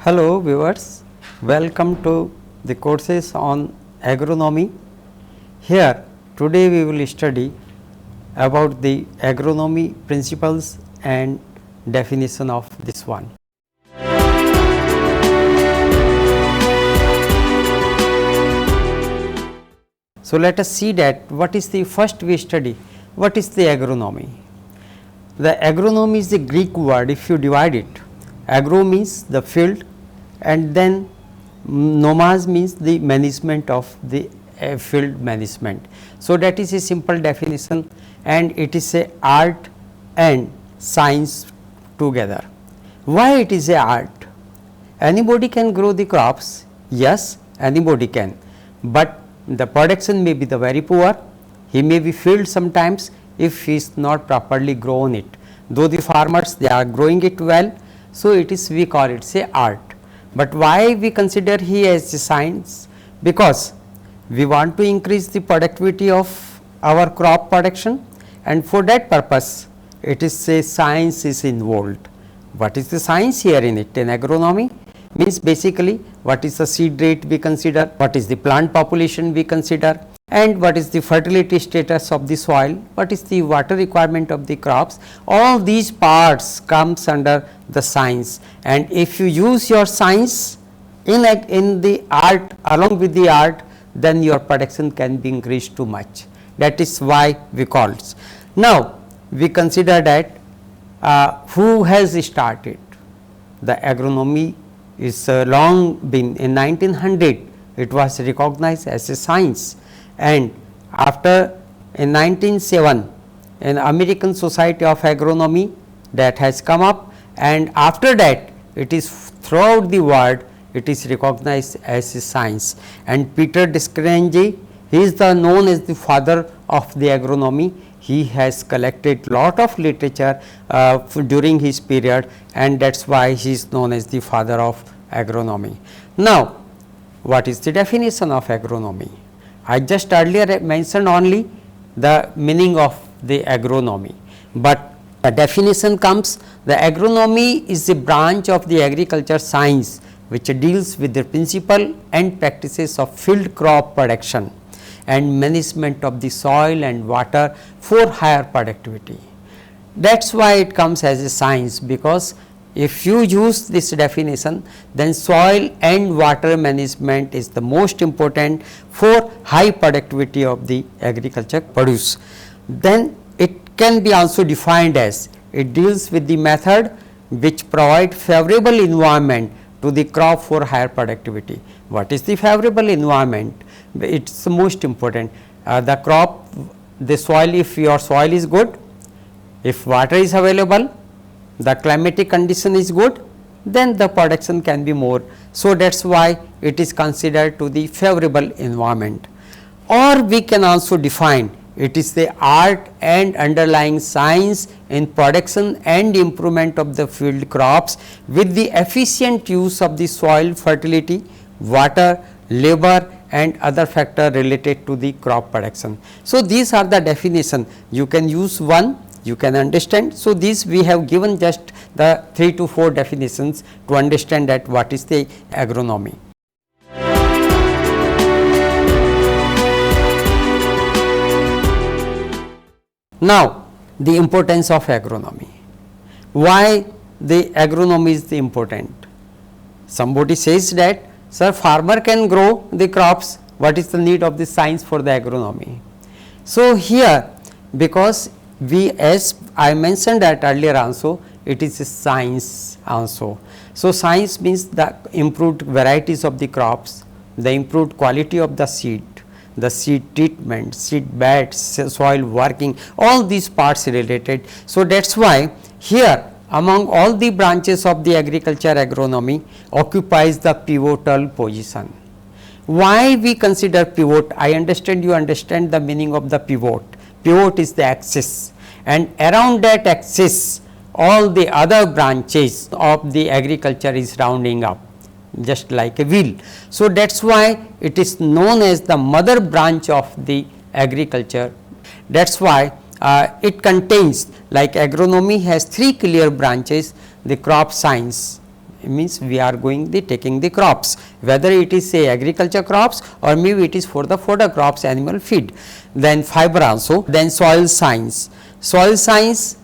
Hello viewers, welcome to the courses on agronomy. Here today we will study about the agronomy principles and definition of this one. So, let us see that what is the first we study, what is the agronomy. The agronomy is the Greek word. If you divide it, agro means the field and then nomas means the management of the field management. So, that is a simple definition and it is a art and science together. Why it is a art? Anybody can grow the crops, yes, anybody can, but the production may be the very poor, he may be failed sometimes if he is not properly grown it, though the farmers they are growing it well. So, it is we call it say art, but why we consider he as a science? Because we want to increase the productivity of our crop production and for that purpose it is a science is involved. What is the science here in it? In agronomy means basically what is the seed rate we consider, what is the plant population we consider, and what is the fertility status of the soil, what is the water requirement of the crops. All these parts comes under the science, and if you use your science in the art along with the art, then your production can be increased too much. That is why we call it. Now, we consider that who has started the agronomy is long been in 1900 it was recognized as a science, and after in 1907 an American Society of Agronomy that has come up, and after that it is throughout the world it is recognized as a science. And Peter Descrange, he is the known as the father of the agronomy. He has collected lot of literature during his period, and that is why he is known as the father of agronomy. Now, what is the definition of agronomy? I just earlier mentioned only the meaning of the agronomy, but the definition comes, the agronomy is a branch of the agriculture science which deals with the principle and practices of field crop production and management of the soil and water for higher productivity. That is why it comes as a science, because if you use this definition, then soil and water management is the most important for high productivity of the agriculture produce. Then it can be also defined as it deals with the method which provide favorable environment to the crop for higher productivity. What is the favorable environment? It is the most important. The crop, the soil, if your soil is good, if water is available, the climatic condition is good, then the production can be more. So, that is why it is considered to the favorable environment. Or we can also define it is the art and underlying science in production and improvement of the field crops with the efficient use of the soil fertility, water, labor and other factor related to the crop production. So, these are the definition. You can use one, you can understand. So, these we have given just the 3 to 4 definitions to understand that what is the agronomy. Now, the importance of agronomy. Why the agronomy is the important? Somebody says that, sir, farmer can grow the crops, what is the need of the science for the agronomy? So, here because we, as I mentioned that earlier also, it is a science also. So, science means the improved varieties of the crops, the improved quality of the seed treatment, seed beds, soil working, all these parts related. So, that is why here among all the branches of the agriculture agronomy occupies the pivotal position. Why we consider pivot? I understand you understand the meaning of the pivot. Pivot is the axis, and around that axis all the other branches of the agriculture is rounding up just like a wheel. So, that is why it is known as the mother branch of the agriculture. That is why it contains, like agronomy has 3 clear branches, the crop science means we are going the taking the crops, whether it is say agriculture crops or maybe it is for the fodder crops, animal feed. Then fiber also. Then soil science. Soil science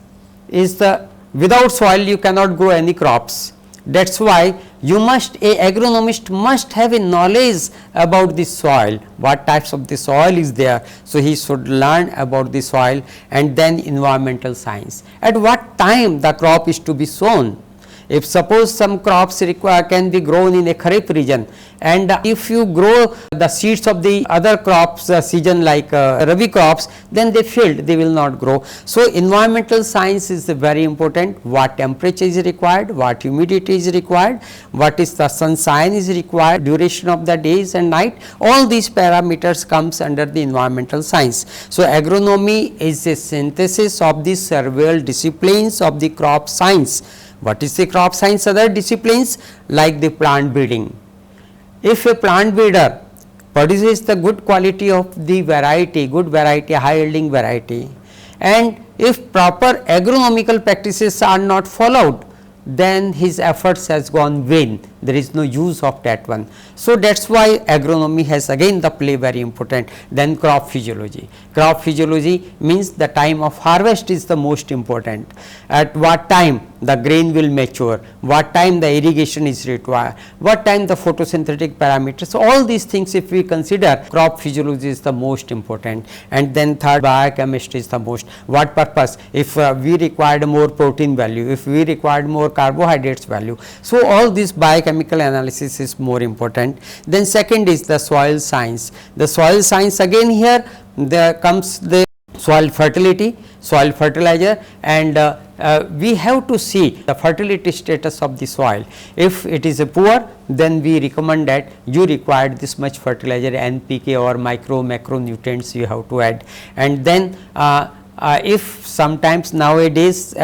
is the, without soil you cannot grow any crops. That is why you must, a agronomist must have a knowledge about the soil, what types of the soil is there. So, he should learn about the soil. And then environmental science, at what time the crop is to be sown. If suppose some crops can be grown in a kharif region, and if you grow the seeds of the other crops season like rabi crops, then they failed, they will not grow. So, environmental science is very important. What temperature is required, what humidity is required, what is the sunshine is required, duration of the days and night, all these parameters comes under the environmental science. So, agronomy is a synthesis of the several disciplines of the crop science. What is the crop science? Other disciplines like the plant breeding. If a plant breeder produces the good quality of the variety, good variety, high yielding variety, and if proper agronomical practices are not followed, then his efforts has gone vain, there is no use of that one. So, that is why agronomy has again the play very important. Then crop physiology. Crop physiology means the time of harvest is the most important. At what time the grain will mature, what time the irrigation is required, what time the photosynthetic parameters, all these things if we consider, crop physiology is the most important. And then third, biochemistry is the most. What purpose? If we required more protein value, if we required more carbohydrates value. So, all this biochemical analysis is more important. Then second is the soil science. The soil science, again here there comes the soil fertility, soil fertilizer, and we have to see the fertility status of the soil. If it is a poor, then we recommend that you require this much fertilizer, NPK or micro macro nutrients you have to add. And then if sometimes nowadays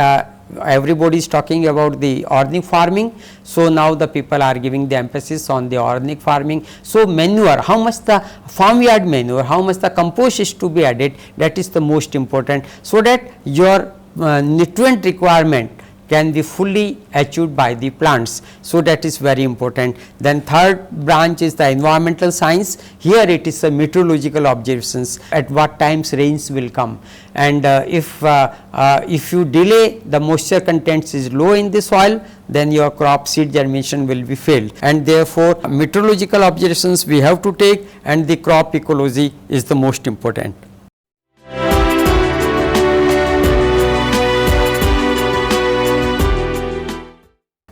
everybody is talking about the organic farming. So, now the people are giving the emphasis on the organic farming. So, manure, how much the farmyard manure, how much the compost is to be added, that is the most important. So, that your nutrient requirement can be fully achieved by the plants. So, that is very important. Then third branch is the environmental science. Here it is a meteorological observations, at what times rains will come, and if you delay, the moisture contents is low in the soil, then your crop seed germination will be failed. And therefore, meteorological observations we have to take, and the crop ecology is the most important.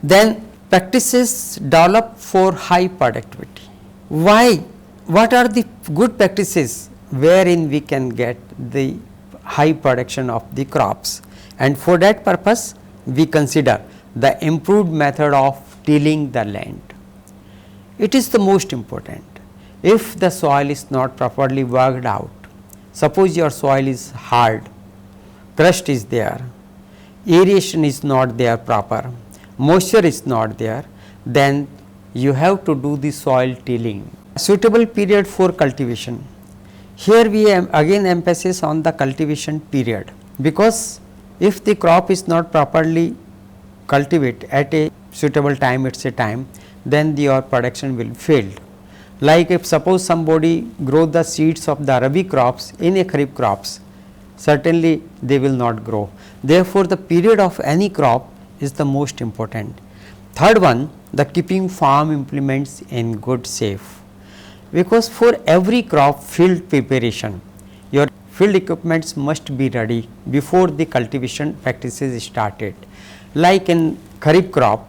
Then practices developed for high productivity. Why? What are the good practices wherein we can get the high production of the crops? And for that purpose, we consider the improved method of tilling the land. It is the most important. If the soil is not properly worked out, suppose your soil is hard, crust is there, aeration is not there proper, moisture is not there, then you have to do the soil tilling. Suitable period for cultivation. Here we again emphasis on the cultivation period, because if the crop is not properly cultivated at a suitable time, it is a time, then your production will fail. Like if suppose somebody grow the seeds of the rabi crops in a kharif crops, certainly they will not grow. Therefore, the period of any crop is the most important. Third one, the keeping farm implements in good shape, because for every crop field preparation, your field equipments must be ready before the cultivation practices started. Like in kharif crop,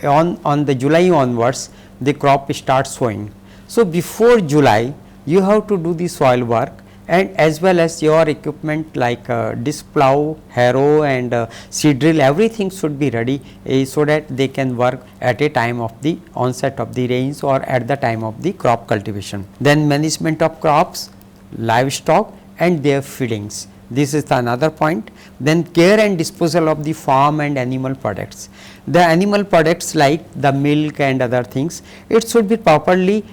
on the July onwards, the crop starts sowing. So, before July, you have to do the soil work, and as well as your equipment like disc plow, harrow and seed drill, everything should be ready so that they can work at a time of the onset of the rains or at the time of the crop cultivation. Then management of crops, livestock and their feedings. This is the another point. Then care and disposal of the farm and animal products. The animal products like the milk and other things, it should be properly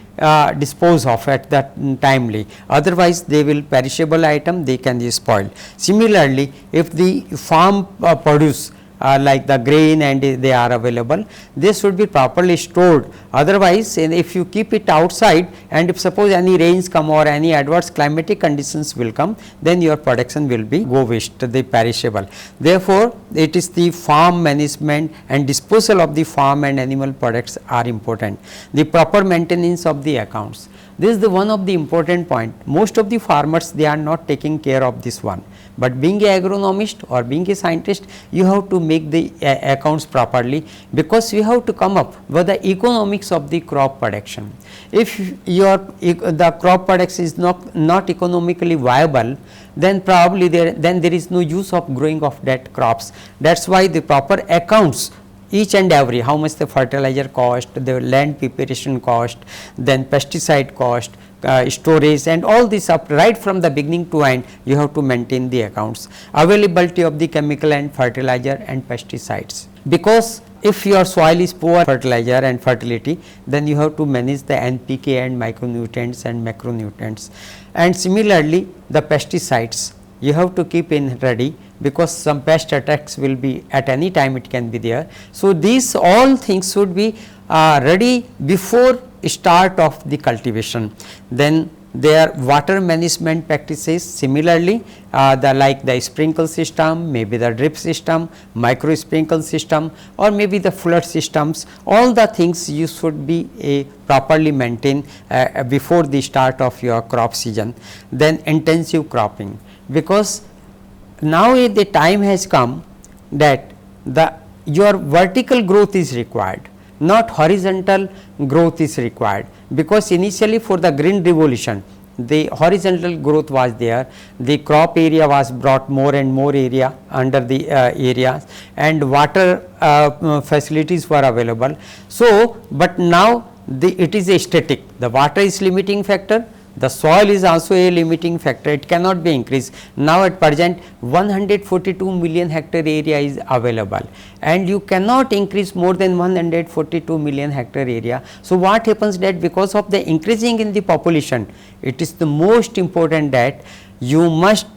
disposed of at that timely, otherwise they will perishable item, they can be spoiled. Similarly, if the farm produce like the grain and they are available, they should be properly stored. Otherwise, if you keep it outside and if suppose any rains come or any adverse climatic conditions will come, then your production will be go waste, the perishable. Therefore, it is the farm management and disposal of the farm and animal products are important. The proper maintenance of the accounts. This is the one of the important point. Most of the farmers, they are not taking care of this one, but being a agronomist or being a scientist, you have to make the accounts properly, because you have to come up with the economics of the crop production. If the crop production is not economically viable, then probably there is no use of growing of that crops. That is why the proper accounts, each and every, how much the fertilizer cost, the land preparation cost, then pesticide cost, storage and all this up right from the beginning to end, you have to maintain the accounts. Availability of the chemical and fertilizer and pesticides, because if your soil is poor fertilizer and fertility, then you have to manage the NPK and micronutrients and macronutrients. And similarly, the pesticides you have to keep in ready, because some pest attacks will be at any time, it can be there. So, these all things should be ready before start of the cultivation. Then their water management practices, similarly like the sprinkle system, maybe the drip system, micro sprinkle system, or maybe the flood systems, all the things you should be properly maintained before the start of your crop season. Then intensive cropping, because now the time has come that your vertical growth is required, not horizontal growth is required, because initially for the green revolution the horizontal growth was there, the crop area was brought more and more area under the areas, and water facilities were available. So, but now it is a static, the water is limiting factor, the soil is also a limiting factor, it cannot be increased. Now at present 142 million hectare area is available, and you cannot increase more than 142 million hectare area. So, what happens that because of the increasing in the population, it is the most important that you must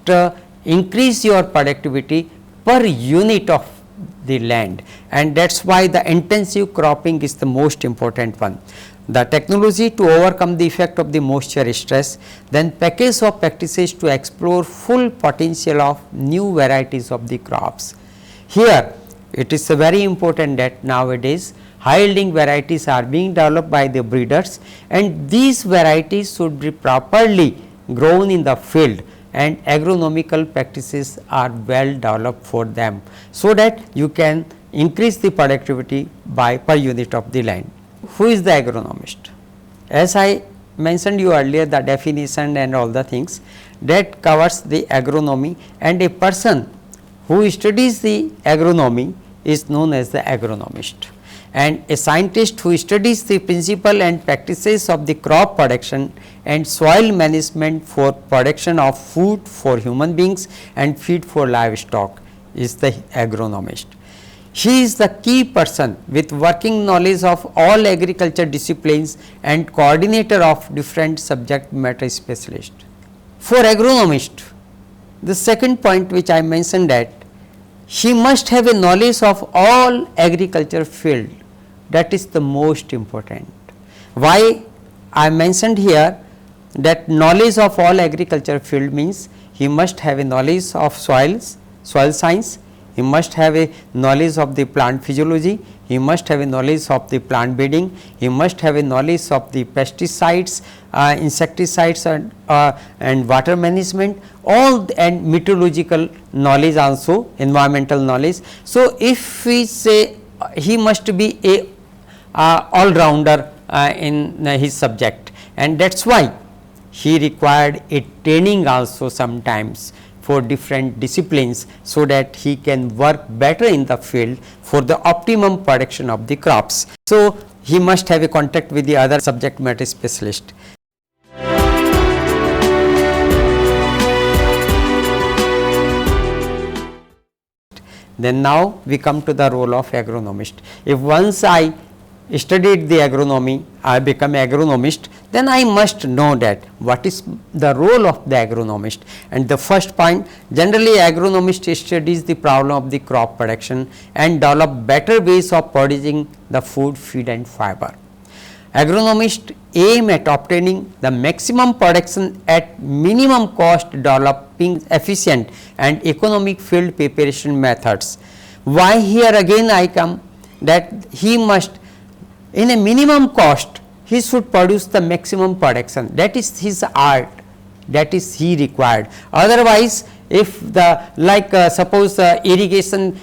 increase your productivity per unit of the land, and that is why the intensive cropping is the most important one. The technology to overcome the effect of the moisture stress, then package of practices to explore full potential of new varieties of the crops. Here it is very important that nowadays high yielding varieties are being developed by the breeders, and these varieties should be properly grown in the field, and agronomical practices are well developed for them, so that you can increase the productivity by per unit of the land. Who is the agronomist? As I mentioned you earlier, the definition and all the things that covers the agronomy, and a person who studies the agronomy is known as the agronomist, and a scientist who studies the principle and practices of the crop production and soil management for production of food for human beings and feed for livestock is the agronomist. He is the key person with working knowledge of all agriculture disciplines and coordinator of different subject matter specialists. For agronomist, the second point which I mentioned, that he must have a knowledge of all agriculture field, that is the most important. Why I mentioned here that knowledge of all agriculture field means he must have a knowledge of soil science, he must have a knowledge of the plant physiology, he must have a knowledge of the plant breeding, he must have a knowledge of the pesticides, insecticides and water management, all and meteorological knowledge, also environmental knowledge. So, if we say he must be a all rounder in his subject, and that is why he required a training also sometimes for different disciplines, so that he can work better in the field for the optimum production of the crops. So, he must have a contact with the other subject matter specialist. Then now we come to the role of agronomist. If once I studied the agronomy, I become agronomist, then I must know that what is the role of the agronomist. And the first point, generally agronomist studies the problem of the crop production and develop better ways of producing the food, feed and fiber. Agronomists aim at obtaining the maximum production at minimum cost, developing efficient and economic field preparation methods. Why here again I come that he must, in a minimum cost, he should produce the maximum production. That is his art, that is he required. Otherwise, if the suppose irrigation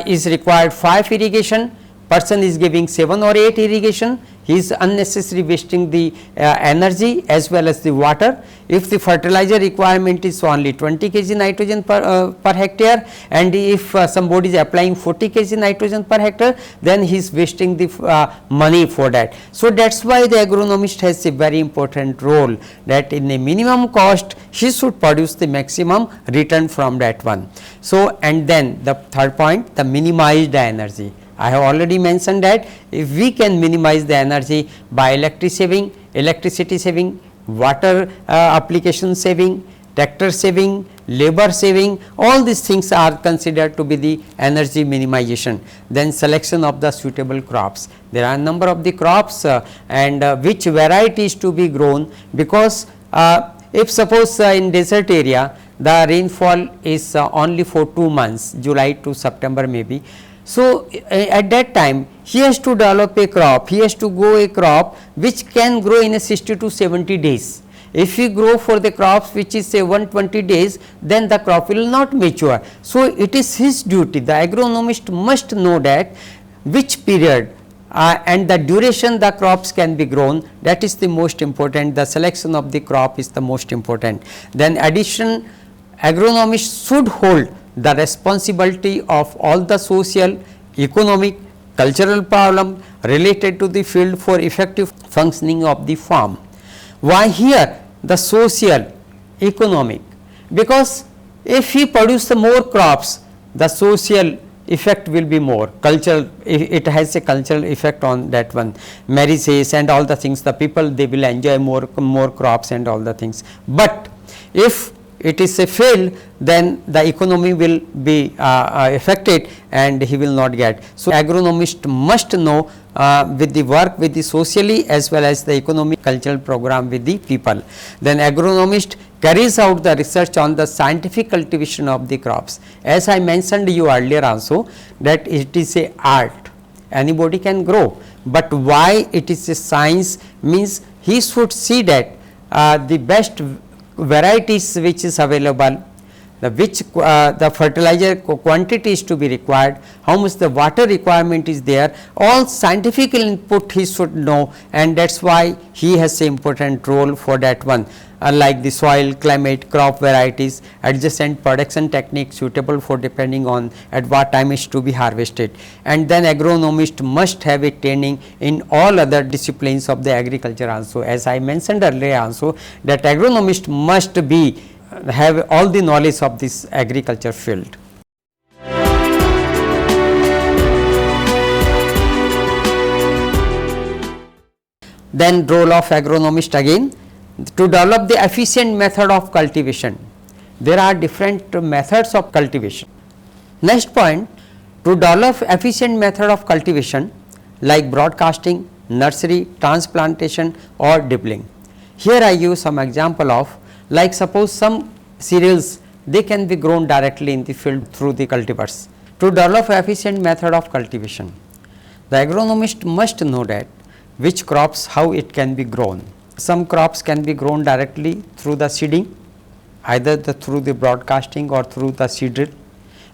is required 5 irrigation, person is giving 7 or 8 irrigation, he is unnecessarily wasting the energy as well as the water. If the fertilizer requirement is only 20 kg nitrogen per hectare, and if somebody is applying 40 kg nitrogen per hectare, then he is wasting the money for that. So, that is why the agronomist has a very important role, that in a minimum cost he should produce the maximum return from that one. So, and then the third point, the minimize the energy. I have already mentioned that if we can minimize the energy by electricity saving, water application saving, tractor saving, labor saving, all these things are considered to be the energy minimization. Then selection of the suitable crops. There are a number of the crops and which varieties to be grown, because if suppose in desert area the rainfall is only for 2 months, July to September maybe. So, at that time he has to develop a crop, he has to grow a crop which can grow in a 60 to 70 days. If we grow for the crops which is say 120 days, then the crop will not mature. So, it is his duty, the agronomist must know that which period and the duration the crops can be grown, that is the most important. The selection of the crop is the most important. Then addition, agronomist should hold the responsibility of all the social, economic, cultural problem related to the field for effective functioning of the farm. Why here the social, economic? Because if he produces more crops, the social effect will be more, cultural, it has a cultural effect on that one, marriages and all the things, the people they will enjoy more crops and all the things. But if it is a field, then the economy will be affected and he will not get. So, agronomist must know with the work with the socially as well as the economic cultural program with the people. Then agronomist carries out the research on the scientific cultivation of the crops. As I mentioned you earlier also, that it is a art, anybody can grow, but why it is a science means he should see that the best varieties which is available, the fertilizer quantity is to be required, how much the water requirement is there, all scientific input he should know, and that is why he has an important role for that one. Like the soil, climate, crop varieties, adjacent production techniques suitable for depending on at what time is to be harvested. And then agronomist must have a training in all other disciplines of the agriculture also. As I mentioned earlier also, that agronomist must be have all the knowledge of this agriculture field. Then role of agronomist again, to develop the efficient method of cultivation. There are different methods of cultivation. Next point, to develop efficient method of cultivation like broadcasting, nursery, transplantation or dribbling. Here I use some example of, like suppose some cereals, they can be grown directly in the field through the cultivars. To develop efficient method of cultivation, the agronomist must know that which crops, how it can be grown. Some crops can be grown directly through the seeding, either through the broadcasting or through the seed drill,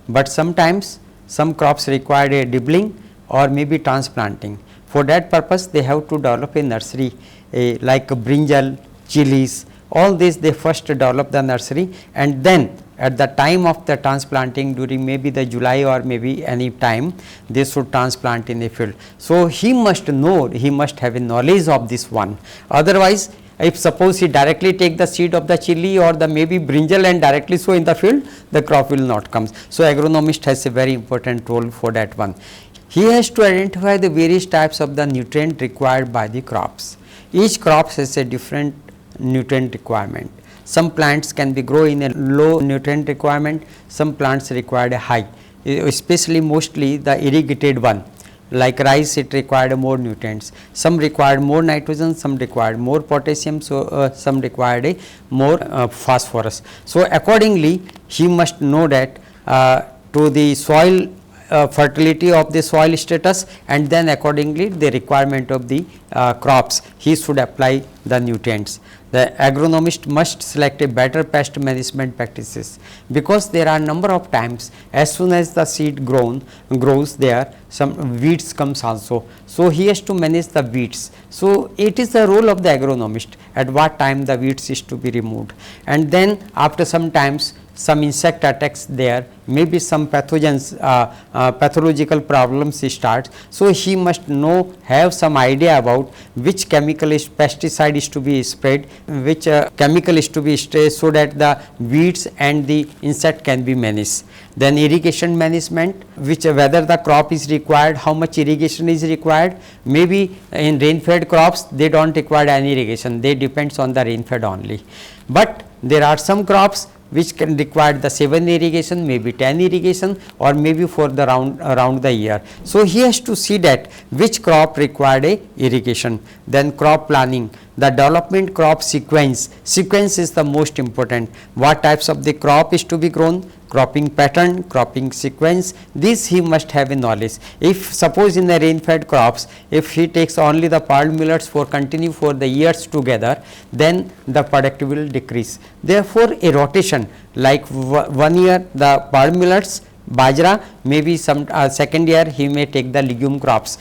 but sometimes some crops require a dribbling or maybe transplanting. For that purpose they have to develop a nursery, like brinjal, chilies, all this they first develop the nursery, and then at the time of the transplanting during maybe the July or maybe any time they should transplant in a field. So, he must know, he must have a knowledge of this one, otherwise if suppose he directly take the seed of the chili or the maybe brinjal and directly sow in the field, the crop will not come. So, agronomist has a very important role for that one. He has to identify the various types of the nutrient required by the crops. Each crop has a different nutrient requirement. Some plants can be grow in a low nutrient requirement, some plants require a high, especially mostly the irrigated one. Like rice, it required more nutrients. Some required more nitrogen, some required more potassium, so some required a more phosphorus. So accordingly, he must know that to the soil fertility of the soil status, and then accordingly the requirement of the crops, he should apply the nutrients. The agronomist must select a better pest management practices, because there are number of times as soon as the seed grows there, some weeds comes also. So he has to manage the weeds. So it is the role of the agronomist at what time the weeds is to be removed, and then after some times some insect attacks there, maybe some pathogens, pathological problems start. So he must know, have some idea about which chemical is pesticide is to be sprayed, which chemical is to be sprayed, so that the weeds and the insect can be managed. Then irrigation management, which whether the crop is required, how much irrigation is required. Maybe in rain fed crops they do not require any irrigation, they depends on the rain fed only. But there are some crops which can require the 7 irrigation, maybe 10 irrigation, or maybe for the around the year. So he has to see that which crop required a irrigation. Then crop planning, the development crop sequence is the most important. What types of the crop is to be grown, cropping pattern, cropping sequence, this he must have a knowledge. If suppose in the rain fed crops, if he takes only the pearl millets for continue for the years together, then the productivity will decrease. Therefore a rotation, like 1 year the pearl millets, bajra, maybe some second year he may take the legume crops,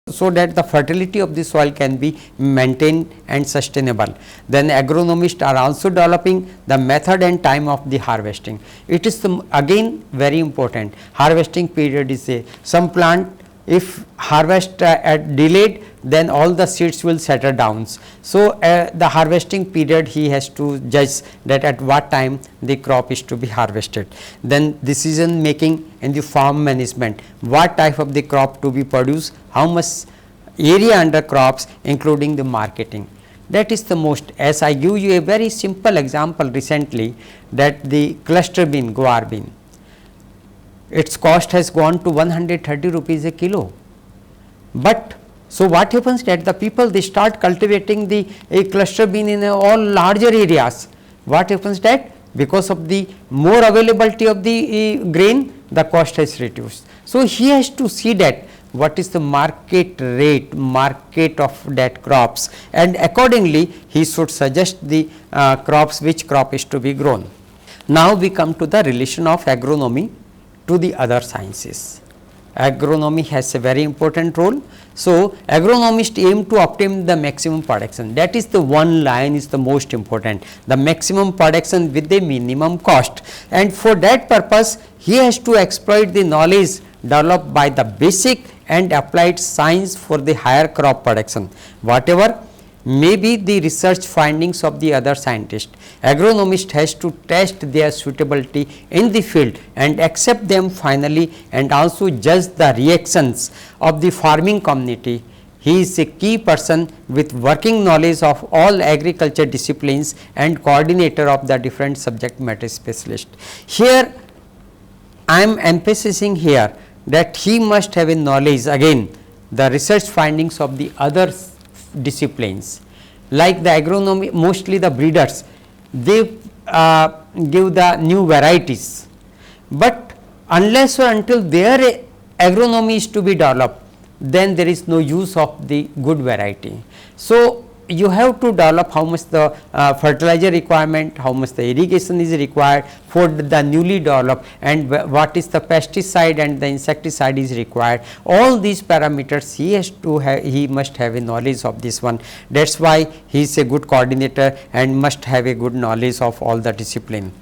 so that the fertility of the soil can be maintained and sustainable. Then agronomists are also developing the method and time of the harvesting. It is again very important. Harvesting period is some plant, if harvest at delayed, then all the seeds will settle down. So the harvesting period he has to judge that at what time the crop is to be harvested. Then decision making in the farm management, what type of the crop to be produced, how much area under crops, including the marketing. That is the most, as I give you a very simple example recently, that the cluster bean, guar bean, its cost has gone to 130 rupees a kilo. But so what happens that the people they start cultivating the cluster bean in all larger areas. What happens that because of the more availability of the grain, the cost has reduced. So he has to see that what is the market rate, market of that crops, and accordingly he should suggest the crops, which crop is to be grown. Now we come to the relation of agronomy to the other sciences. Agronomy has a very important role. So agronomists aim to obtain the maximum production. That is the one line is the most important, the maximum production with the minimum cost, and for that purpose he has to exploit the knowledge developed by the basic and applied science for the higher crop production. Whatever may be the research findings of the other scientist, agronomist has to test their suitability in the field and accept them finally, and also judge the reactions of the farming community. He is a key person with working knowledge of all agriculture disciplines and coordinator of the different subject matter specialist. Here I am emphasizing here that he must have a knowledge, again the research findings of the other disciplines, like the agronomy, mostly the breeders, they give the new varieties, but unless or until their agronomy is to be developed, then there is no use of the good variety. So you have to develop how much the fertilizer requirement, how much the irrigation is required for the newly developed, and what is the pesticide and the insecticide is required. All these parameters he has to have, he must have a knowledge of this one. That is why he is a good coordinator and must have a good knowledge of all the discipline.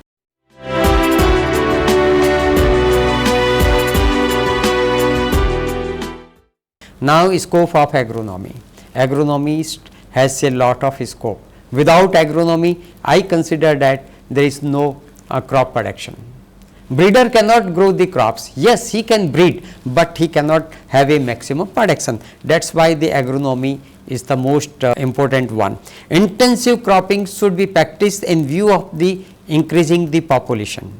Now scope of agronomy. Agronomist has a lot of scope. Without agronomy, I consider that there is no crop production. Breeder cannot grow the crops. Yes, he can breed, but he cannot have a maximum production. That is why the agronomy is the most important one. Intensive cropping should be practiced in view of the increasing the population.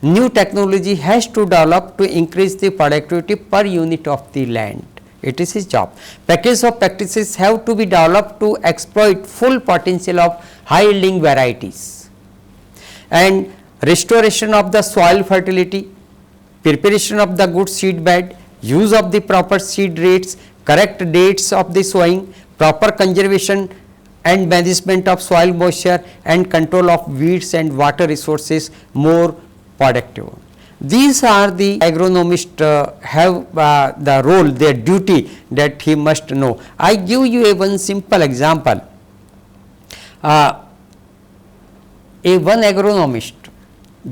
New technology has to develop to increase the productivity per unit of the land. It is his job. Package of practices have to be developed to exploit full potential of high yielding varieties, and restoration of the soil fertility, preparation of the good seed bed, use of the proper seed rates, correct dates of the sowing, proper conservation and management of soil moisture, and control of weeds and water resources more productive. These are the agronomist have the role, their duty that he must know. I give you a one simple example. A one agronomist,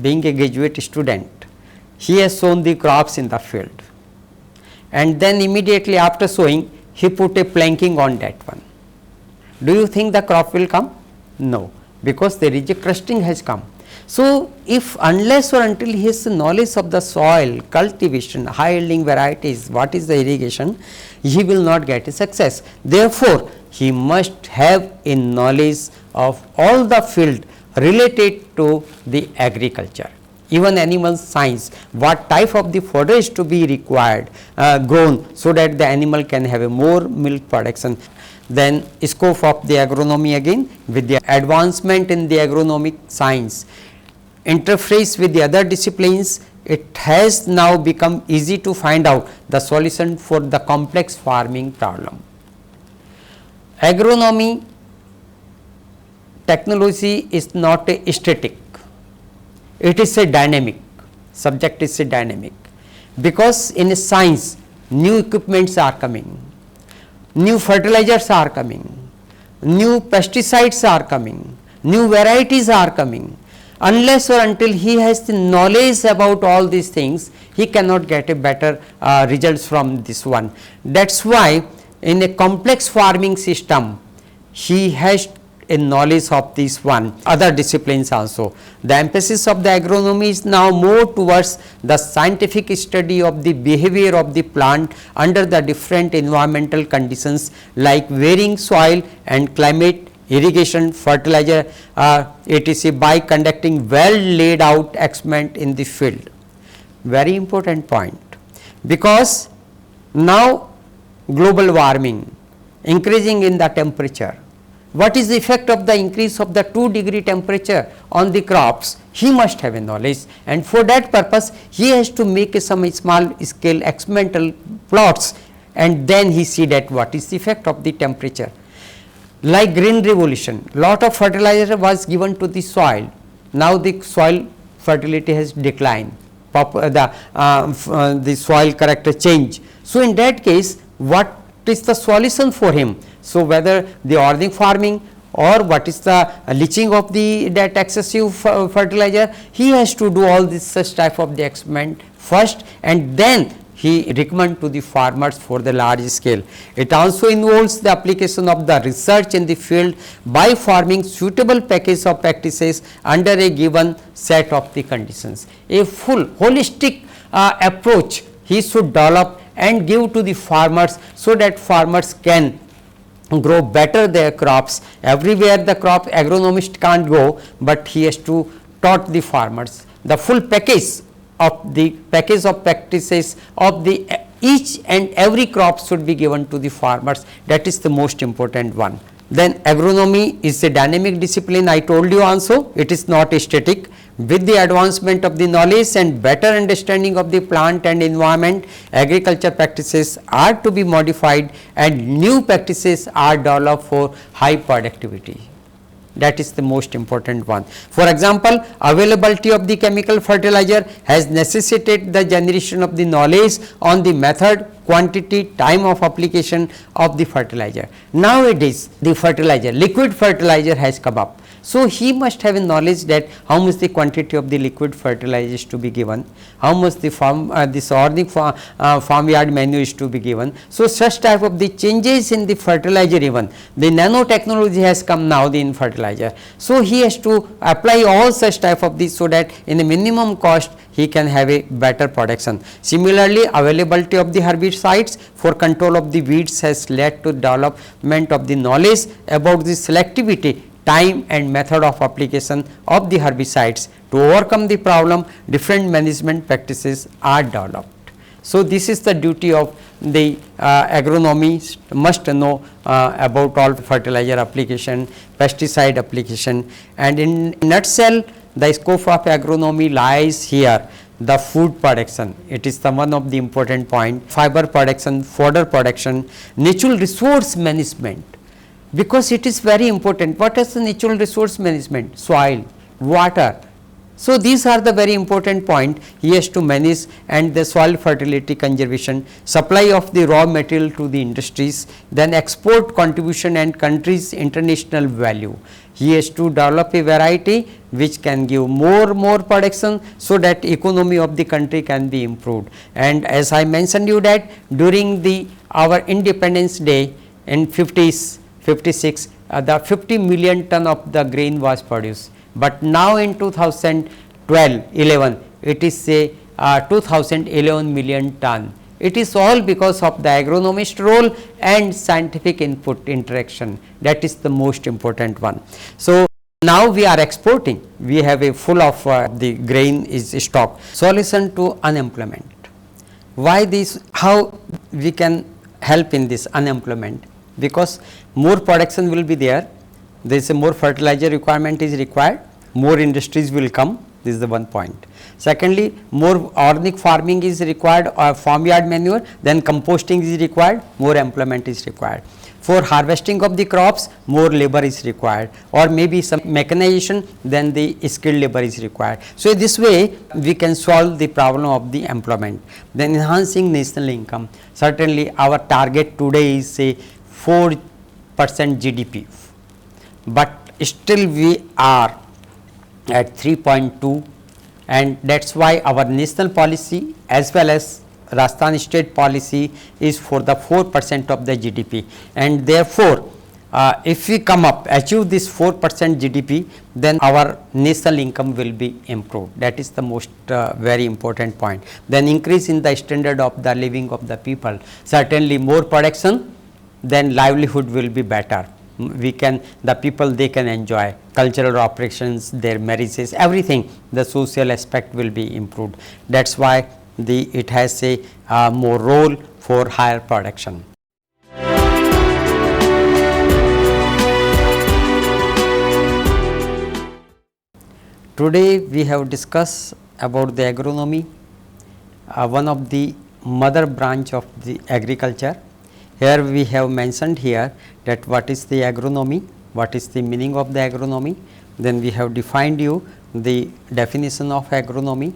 being a graduate student, he has sown the crops in the field, and then immediately after sowing he put a planking on that one. Do you think the crop will come? No, because there is a crusting has come. So, if unless or until he has knowledge of the soil, cultivation, high yielding varieties, what is the irrigation, he will not get a success. Therefore, he must have a knowledge of all the field related to the agriculture, even animal science, what type of the fodder is to be required, grown, so that the animal can have a more milk production. Then scope of the agronomy again, with the advancement in the agronomic science, interface with the other disciplines, it has now become easy to find out the solution for the complex farming problem. Agronomy technology is not a static, it is a dynamic, subject is a dynamic, because in science new equipments are coming, new fertilizers are coming, new pesticides are coming, new varieties are coming. Unless or until he has the knowledge about all these things, he cannot get a better results from this one. That is why in a complex farming system, he has a knowledge of this one, other disciplines also. The emphasis of the agronomy is now more towards the scientific study of the behavior of the plant under the different environmental conditions like varying soil and climate, irrigation, fertilizer, etc., by conducting well laid out experiment in the field. Very important point, because now global warming, increasing in the temperature, what is the effect of the increase of the 2-degree temperature on the crops, he must have a knowledge, and for that purpose he has to make some small scale experimental plots, and then he see that what is the effect of the temperature. Like green revolution, lot of fertilizer was given to the soil, now the soil fertility has declined, the soil character change. So, in that case what is the solution for him? So, whether the organic farming or what is the leaching of the that excessive fertilizer, he has to do all this such type of the experiment first, and then he recommend to the farmers for the large scale. It also involves the application of the research in the field by forming suitable package of practices under a given set of the conditions. A full holistic approach he should develop and give to the farmers, so that farmers can grow better their crops. Everywhere the crop agronomist can't go, but he has to taught the farmers the full package of the package of practices of the each and every crop should be given to the farmers. That is the most important one. Then agronomy is a dynamic discipline, I told you also, it is not static. With the advancement of the knowledge and better understanding of the plant and environment, agriculture practices are to be modified and new practices are developed for high productivity. That is the most important one. For example, availability of the chemical fertilizer has necessitated the generation of the knowledge on the method, quantity, time of application of the fertilizer. Nowadays, the fertilizer, liquid fertilizer has come up. So, he must have a knowledge that how much the quantity of the liquid fertilizer is to be given, how much the this organic farmyard manure is to be given. So, such type of the changes in the fertilizer, even the nanotechnology has come now in fertilizer. So, he has to apply all such type of this, so that in a minimum cost he can have a better production. Similarly, availability of the herbicides for control of the weeds has led to development of the knowledge about the selectivity, time and method of application of the herbicides. To overcome the problem, different management practices are developed. So, this is the duty of the agronomist must know about all fertilizer application, pesticide application, and in nutshell the scope of agronomy lies here. The food production, it is the one of the important point, fiber production, fodder production, natural resource management, because it is very important. What is the natural resource management? Soil, water. So, these are the very important point he has to manage, and the soil fertility conservation, supply of the raw material to the industries, then export contribution and country's international value. He has to develop a variety which can give more production, so that economy of the country can be improved. And as I mentioned you that during the our Independence Day in 50s, 56, the 50 million ton of the grain was produced. But now in 2012-11 it is a 2011 million ton. It is all because of the agronomist role and scientific input interaction, that is the most important one. So, now we are exporting, we have a full of the grain is stock. Solution to unemployment. Why this? How we can help in this unemployment? Because more production will be there, there is a more fertilizer requirement is required, more industries will come, this is the one point. Secondly, more organic farming is required or farmyard manure, then composting is required, more employment is required. For harvesting of the crops, more labor is required, or maybe some mechanization, then the skilled labor is required. So, this way we can solve the problem of the employment. Then enhancing national income, certainly our target today is say 4% GDP, but still we are at 3.2, and that is why our national policy as well as Rajasthan state policy is for the 4% of the GDP, and therefore, if we come up achieve this 4% GDP, then our national income will be improved. That is the most very important point. Then increase in the standard of the living of the people, certainly more production, then livelihood will be better. We can, the people they can enjoy cultural operations, their marriages, everything, the social aspect will be improved. That is why it has a more role for higher production. Today we have discussed about the agronomy, one of the mother branch of the agriculture. Here we have mentioned here that what is the agronomy, what is the meaning of the agronomy, then we have defined you the definition of agronomy,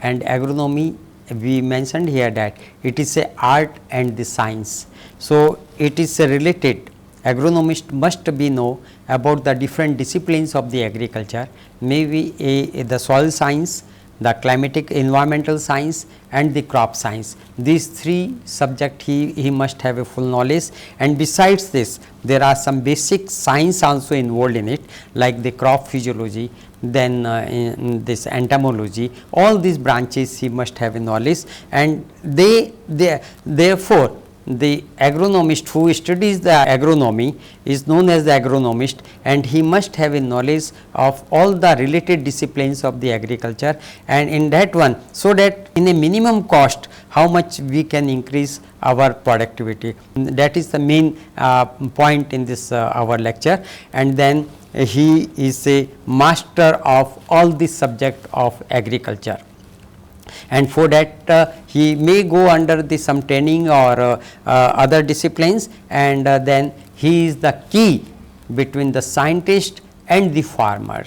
and agronomy we mentioned here that it is a art and the science. So, it is a related, agronomist must be know about the different disciplines of the agriculture, maybe the soil science, the climatic environmental science and the crop science. These three subject he must have a full knowledge, and besides this there are some basic science also involved in it, like the crop physiology, then in this entomology, all these branches he must have a knowledge, and therefore the agronomist who studies the agronomy is known as the agronomist, and he must have a knowledge of all the related disciplines of the agriculture, and in that one, so that in a minimum cost how much we can increase our productivity. That is the main point in this our lecture, and then he is a master of all the subject of agriculture. And for that he may go under the some training or other disciplines, and then he is the key between the scientist and the farmer.